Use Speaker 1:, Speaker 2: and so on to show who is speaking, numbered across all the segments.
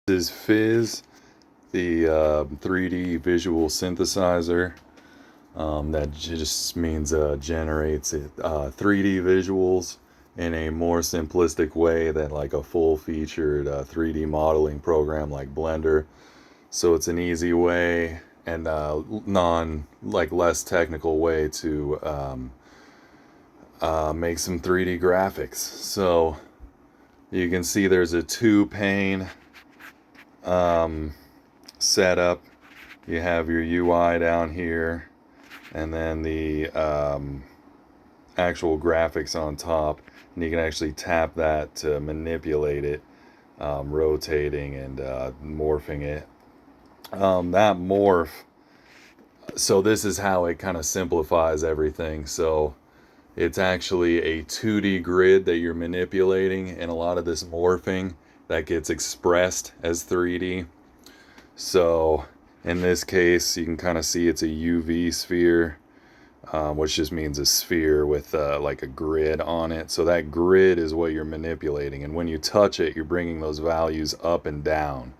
Speaker 1: This is FIS, the 3D Visual Synthesizer. That just means generates 3D visuals in a more simplistic way than like a full-featured 3D modeling program like Blender. So it's an easy way and less technical way to make some 3D graphics. So you can see there's a two-pane setup. You have your UI down here, and then the actual graphics on top, and you can actually tap that to manipulate it, rotating and morphing it. That morph, so this is how it kind of simplifies everything. So it's actually a 2D grid that you're manipulating, and a lot of this morphing that gets expressed as 3D. So in this case, you can kind of see it's a UV sphere, which just means a sphere with like a grid on it. So that grid is what you're manipulating, and when you touch it, you're bringing those values up and down.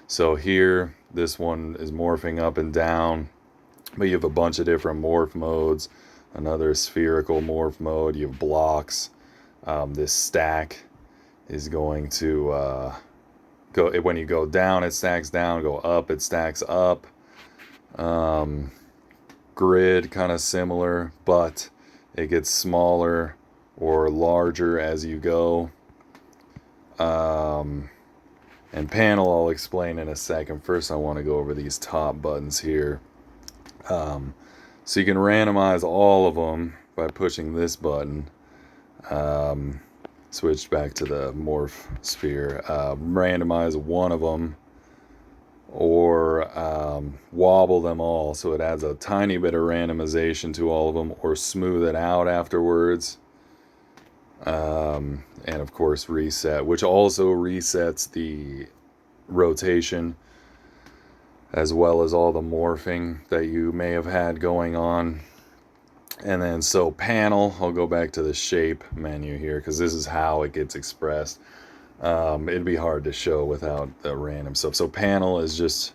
Speaker 1: So here, this one is morphing up and down, but you have a bunch of different morph modes. Another spherical morph mode. You have blocks. This stack is going to go, when you go down, it stacks down. Go up, it stacks up. Grid, kind of similar, but it gets smaller or larger as you go. And panel I'll explain in a second. First I want to go over these top buttons here. So you can randomize all of them by pushing this button. Switch back to the morph sphere. Randomize one of them, or wobble them all, so it adds a tiny bit of randomization to all of them, or smooth it out afterwards. And of course reset, which also resets the rotation as well as all the morphing that you may have had going on. And then so panel, I'll go back to the shape menu here because this is how it gets expressed. It'd be hard to show without the random stuff. So panel is just,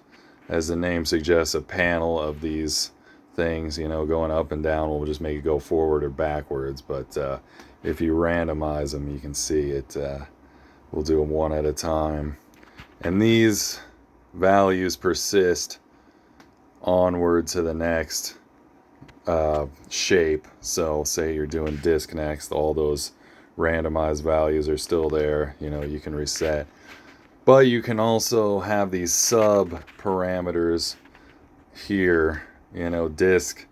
Speaker 1: as the name suggests, a panel of these things, you know, going up and down. We'll just make it go forward or backwards, but if you randomize them, you can see it. We'll do them one at a time, and these values persist onward to the next shape. So say you're doing disc next, all those randomized values are still there. You know, you can reset, but you can also have these sub parameters here. You know, disc,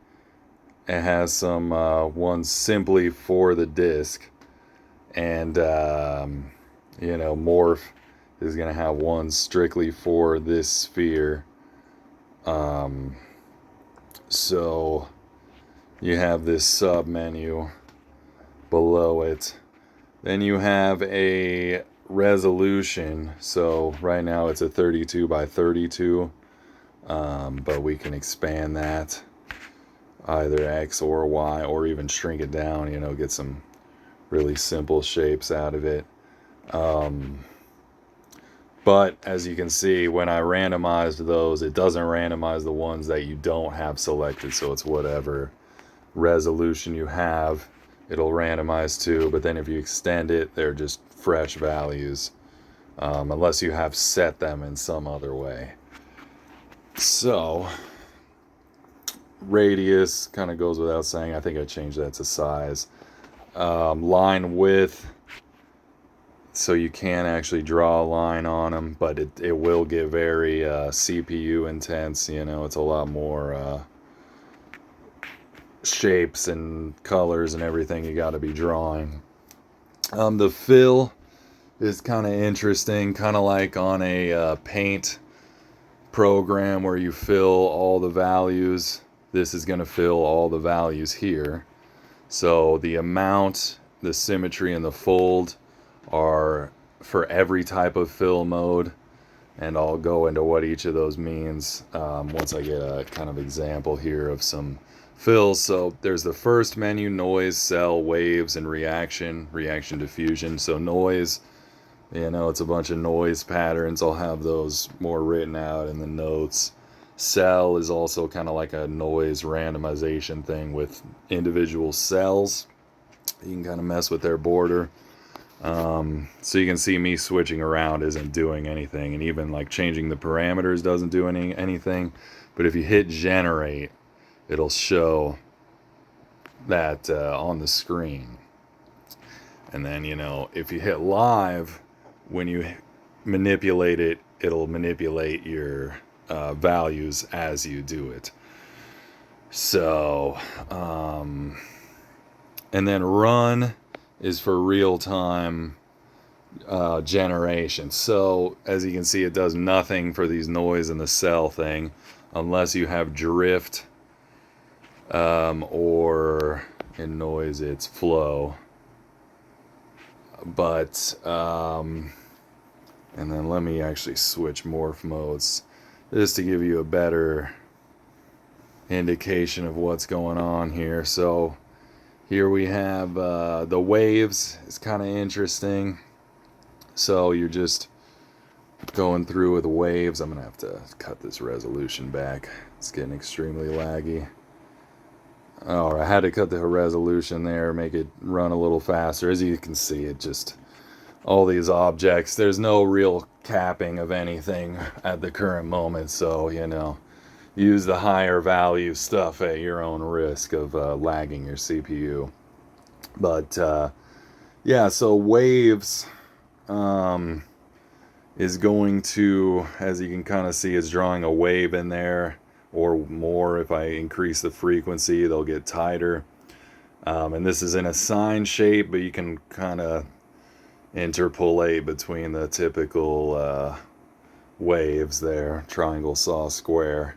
Speaker 1: it has some ones simply for the disc, and you know, morph is going to have one strictly for this sphere. So you have this sub menu below it. Then you have a resolution. So right now it's a 32 by 32, but we can expand that either X or Y, or even shrink it down, you know, get some really simple shapes out of it. But as you can see, when I randomized those, it doesn't randomize the ones that you don't have selected. So it's whatever resolution you have, it'll randomize to. But then if you extend it, they're just fresh values, unless you have set them in some other way. So radius kind of goes without saying. I think I changed that to size. Line width, so you can actually draw a line on them, but it will get very CPU intense. You know, it's a lot more shapes and colors and everything you got to be drawing. The fill is kind of interesting, kind of like on a paint program where you fill all the values. This is going to fill all the values here. So the amount, the symmetry, and the fold are for every type of fill mode, and I'll go into what each of those means once I get a kind of example here of some fills. So there's the first menu: noise, cell, waves, and reaction diffusion. So noise You know, it's a bunch of noise patterns. I'll have those more written out in the notes. Cell is also kind of like a noise randomization thing with individual cells. You can kind of mess with their border. So you can see me switching around isn't doing anything, and even like changing the parameters doesn't do anything. But if you hit generate, it'll show that on the screen. And then, you know, if you hit live, when you manipulate it, it'll manipulate your values as you do it. So, and then run is for real-time generation. So as you can see, it does nothing for these noise and the cell thing unless you have drift, or in noise it's flow. But and then let me actually switch morph modes just to give you a better indication of what's going on here. So here we have the waves. It's kind of interesting. So you're just going through with waves. I'm gonna have to cut this resolution back. It's getting extremely laggy. Oh, I had to cut the resolution there, make it run a little faster. As you can see, it just, all these objects, there's no real capping of anything at the current moment. So, you know, use the higher value stuff at your own risk of lagging your CPU. But yeah, so waves is going to, as you can kind of see, is drawing a wave in there, or more. If I increase the frequency, they'll get tighter. And this is in a sine shape, but you can kind of interpolate between the typical waves there: triangle, saw, square,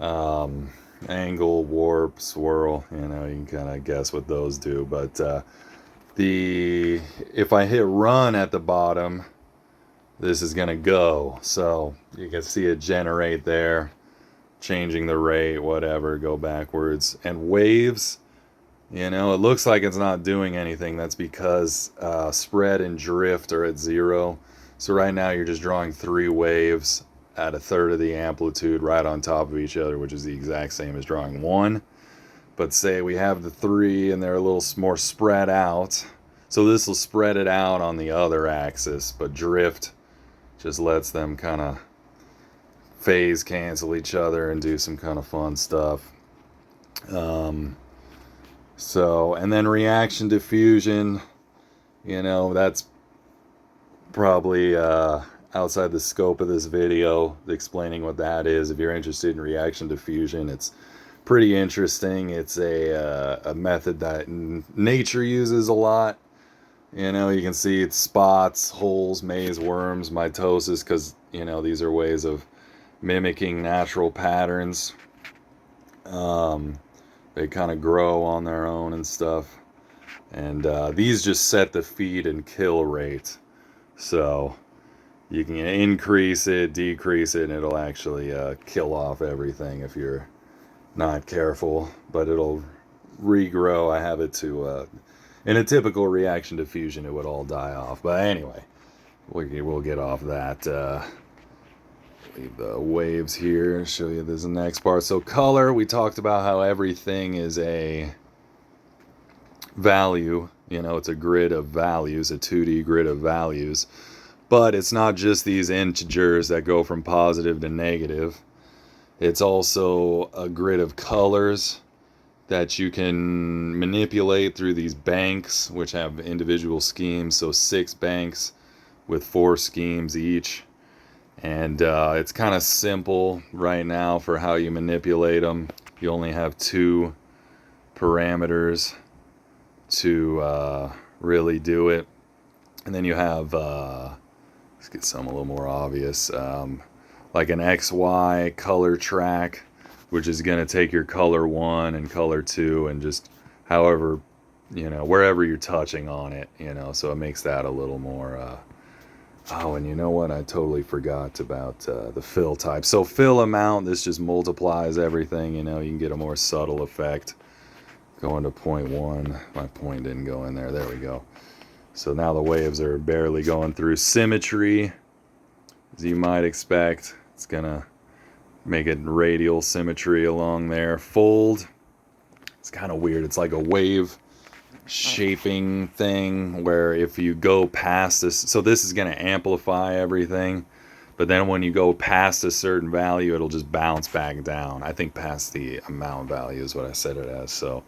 Speaker 1: angle, warp, swirl. You know, you can kind of guess what those do. But if I hit run at the bottom, this is gonna go. So you can see it generate there, changing the rate, whatever, go backwards. And waves, you know, it looks like it's not doing anything. That's because spread and drift are at 0. So right now you're just drawing 3 waves at 1/3 of the amplitude right on top of each other, which is the exact same as drawing 1. But say we have the 3 and they're a little more spread out. So this will spread it out on the other axis, but drift just lets them kind of phase cancel each other and do some kind of fun stuff. So, and then reaction diffusion, you know, that's probably outside the scope of this video, explaining what that is. If you're interested in reaction diffusion, it's pretty interesting. It's a method that nature uses a lot. You know, you can see it's spots, holes, maze, worms, mitosis, because, you know, these are ways of mimicking natural patterns. They kind of grow on their own and stuff. And these just set the feed and kill rate. So you can increase it, decrease it, and it'll actually kill off everything if you're not careful. But it'll regrow. I have it to... in a typical reaction diffusion, it would all die off. But anyway, we'll get off that. Leave the waves here, show you this next part. So color, we talked about how everything is a value. You know, it's a grid of values, a 2D grid of values. But it's not just these integers that go from positive to negative. It's also a grid of colors that you can manipulate through these banks, which have individual schemes. So 6 banks with 4 schemes each. And it's kind of simple right now for how you manipulate them. You only have 2 parameters to really do it. And then you have, let's get some a little more obvious, like an XY color track, which is going to take your color 1 and color 2 and just however, you know, wherever you're touching on it, you know, so it makes that a little more... Oh, and you know what? I totally forgot about the fill type. So fill amount, this just multiplies everything, you know, you can get a more subtle effect. Going to 0.1. My point didn't go in there. There we go. So now the waves are barely going through. Symmetry, as you might expect, it's gonna make it radial symmetry along there. Fold, it's kind of weird. It's like a wave shaping thing where if you go past this, so this is going to amplify everything, but then when you go past a certain value, it'll just bounce back down. I think past the amount value is what I set it as. So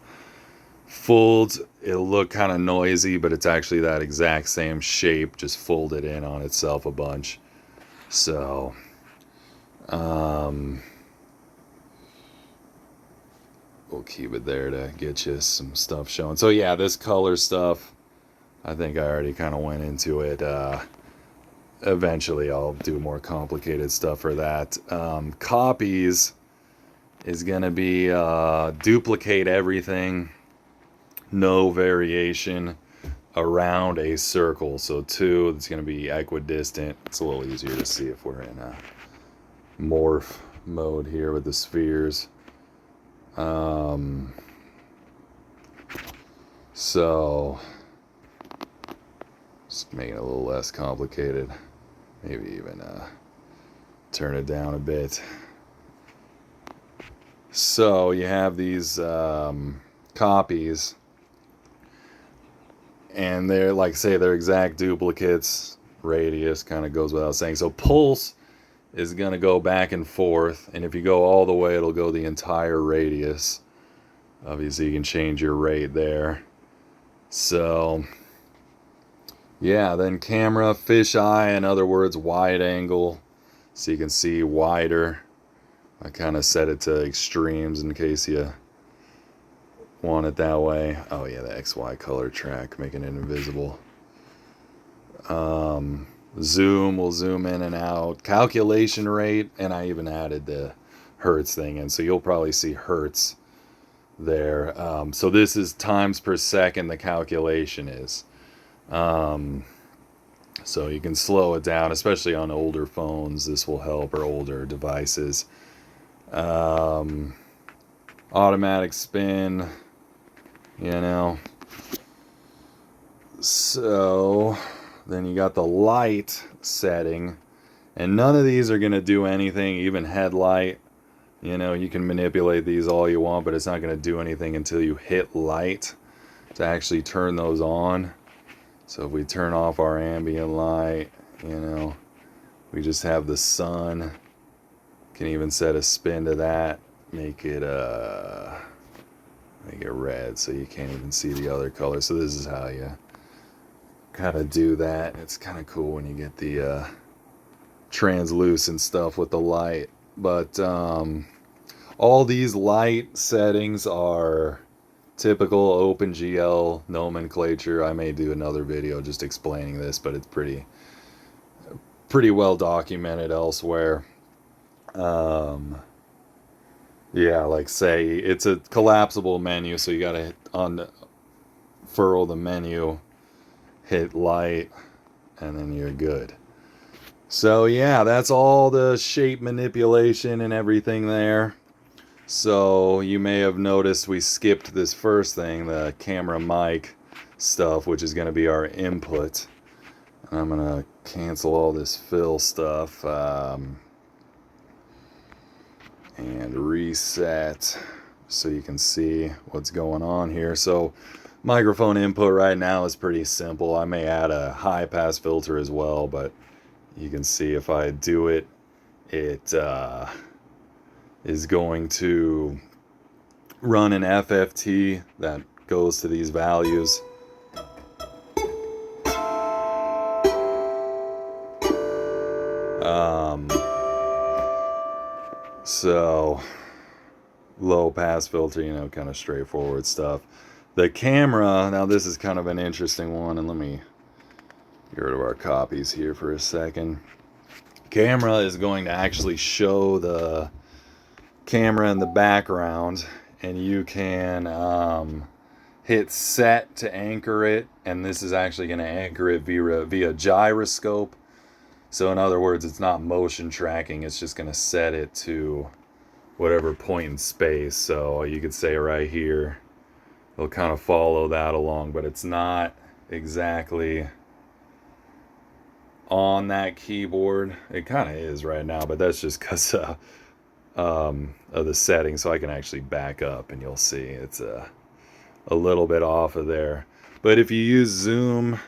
Speaker 1: fold, it'll look kind of noisy, but it's actually that exact same shape, just folded in on itself a bunch. So we'll keep it there to get you some stuff showing. So yeah, this color stuff, I think I already kind of went into it. Eventually I'll do more complicated stuff for that. Copies is going to be duplicate everything, no variation around a circle. So 2, it's going to be equidistant. It's a little easier to see if we're in a morph mode here with the spheres. So just make it a little less complicated. Maybe even turn it down a bit. So you have these copies, and they're, like, say, they're exact duplicates. Radius kind of goes without saying. So pulse is going to go back and forth, and if you go all the way, it'll go the entire radius. Obviously, you can change your rate there. So yeah, then camera, fisheye, in other words, wide angle, so you can see wider. I kind of set it to extremes in case you want it that way. Oh yeah, the XY color track, making it invisible. Zoom, will zoom in and out. Calculation rate, and I even added the hertz thing in, so you'll probably see hertz there. So this is times per second the calculation is. So you can slow it down, especially on older phones. This will help, or older devices. Automatic spin, you know. So then you got the light setting, and none of these are going to do anything. Even headlight, you know, you can manipulate these all you want, but it's not going to do anything until you hit light to actually turn those on. So if we turn off our ambient light, you know, we just have the sun. Can even set a spin to that, make it red so you can't even see the other color. So this is how you kind of do that. It's kind of cool when you get the translucent stuff with the light. But all these light settings are typical OpenGL nomenclature. I may do another video just explaining this, but it's pretty well documented elsewhere. Yeah, like, say it's a collapsible menu, so you gotta unfurl the menu, hit light, and then you're good. So yeah, that's all the shape manipulation and everything there. So you may have noticed we skipped this first thing, the camera mic stuff, which is going to be our input. I'm going to cancel all this fill stuff and reset so you can see what's going on here. So microphone input right now is pretty simple. I may add a high pass filter as well, but you can see if I do it, it is going to run an FFT that goes to these values. So low pass filter, you know, kind of straightforward stuff. The camera, now this is kind of an interesting one, and let me get rid of our copies here for a second. Camera is going to actually show the camera in the background, and you can hit set to anchor it, and this is actually going to anchor it via gyroscope. So in other words, it's not motion tracking, it's just going to set it to whatever point in space. So you could say right here, it'll kind of follow that along, but it's not exactly on that keyboard. It kind of is right now, but that's just because of the setting. So I can actually back up and you'll see it's a little bit off of there. But if you use zoom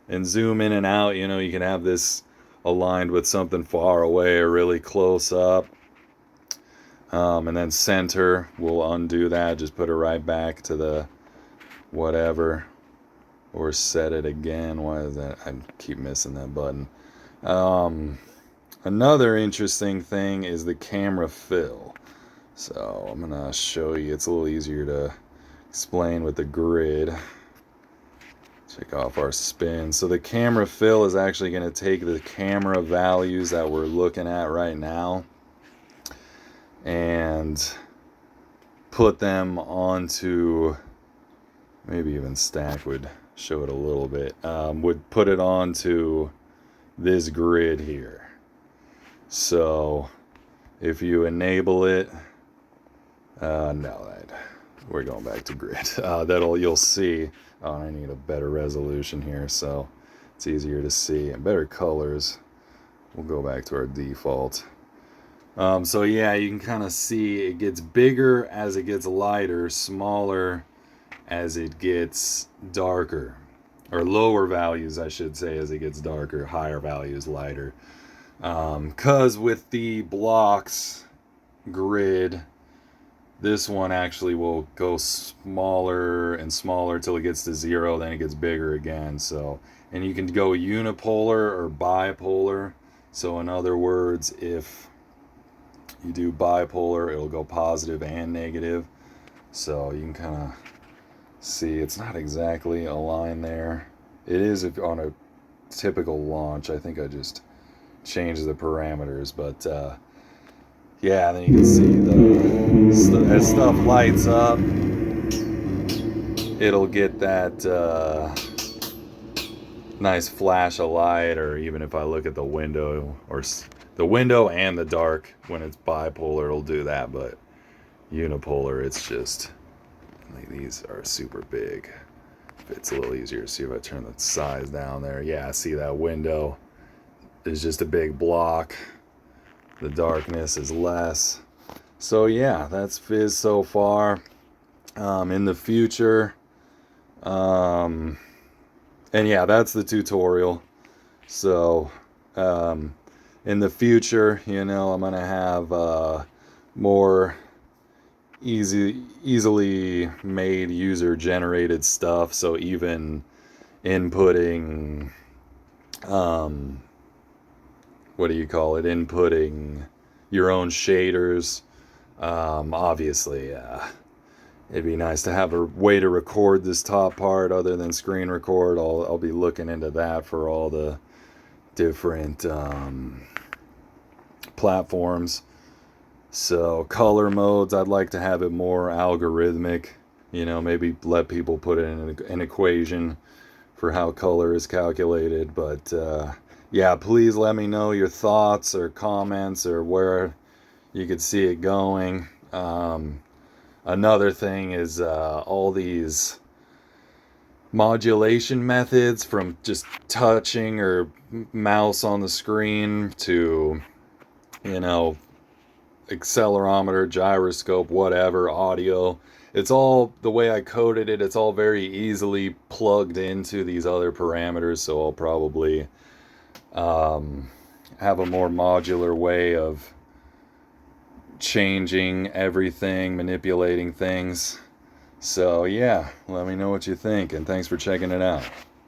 Speaker 1: and zoom in and out, you know, you can have this aligned with something far away or really close up. And then center will undo that. Just put it right back to the whatever. Or set it again. Why is that? I keep missing that button. Another interesting thing is the camera fill. So I'm going to show you. It's a little easier to explain with the grid. Check off our spin. So the camera fill is actually going to take the camera values that we're looking at right now and put them onto, maybe even stack would show it a little bit, would put it onto this grid here. So if you enable it, we're going back to grid. You'll see, I need a better resolution here so it's easier to see and better colors. We'll go back to our default. So yeah, you can kind of see it gets bigger as it gets lighter, smaller as it gets darker, or lower values I should say as it gets darker, higher values lighter. Because with the blocks grid, this one actually will go smaller and smaller till it gets to 0, then it gets bigger again. So, and you can go unipolar or bipolar. So in other words, if you do bipolar, it'll go positive and negative. So you can kind of see it's not exactly aligned there. It is on a typical launch. I think I just changed the parameters, but yeah, then you can see as stuff lights up, it'll get that nice flash of light. Or even if I look at the window, or the window and the dark, when it's bipolar, it'll do that. But unipolar, it's just, like, these are super big. It's a little easier to see if I turn the size down there. Yeah, see that window is just a big block. The darkness is less. So yeah, that's FIS so far. In the future, and yeah, that's the tutorial. So in the future, you know, I'm gonna have more easily made user generated stuff. So even inputting what do you call it, inputting your own shaders. Obviously it'd be nice to have a way to record this top part other than screen record. I'll be looking into that for all the different platforms. So color modes, I'd like to have it more algorithmic, you know, maybe let people put in an equation for how color is calculated. But yeah, please let me know your thoughts or comments or where you could see it going. Another thing is all these modulation methods, from just touching or mouse on the screen to, you know, accelerometer, gyroscope, whatever, audio. It's all, the way I coded it, it's all very easily plugged into these other parameters. So I'll probably have a more modular way of changing everything, manipulating things. So yeah, let me know what you think, and thanks for checking it out.